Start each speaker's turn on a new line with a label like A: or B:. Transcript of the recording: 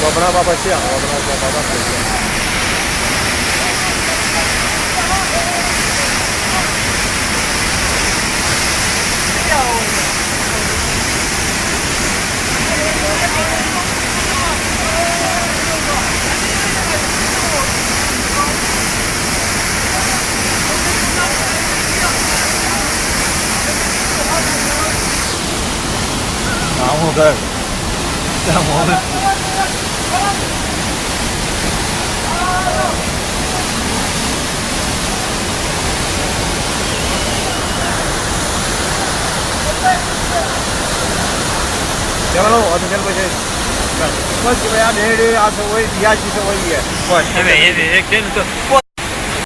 A: Babına babası ya. Babına babası. Vamos ver. Vamos ver. Llámalo, atención al coche. Pues que vaya a leer a su güey, ya si se güey. Pues,
B: Evet, evet.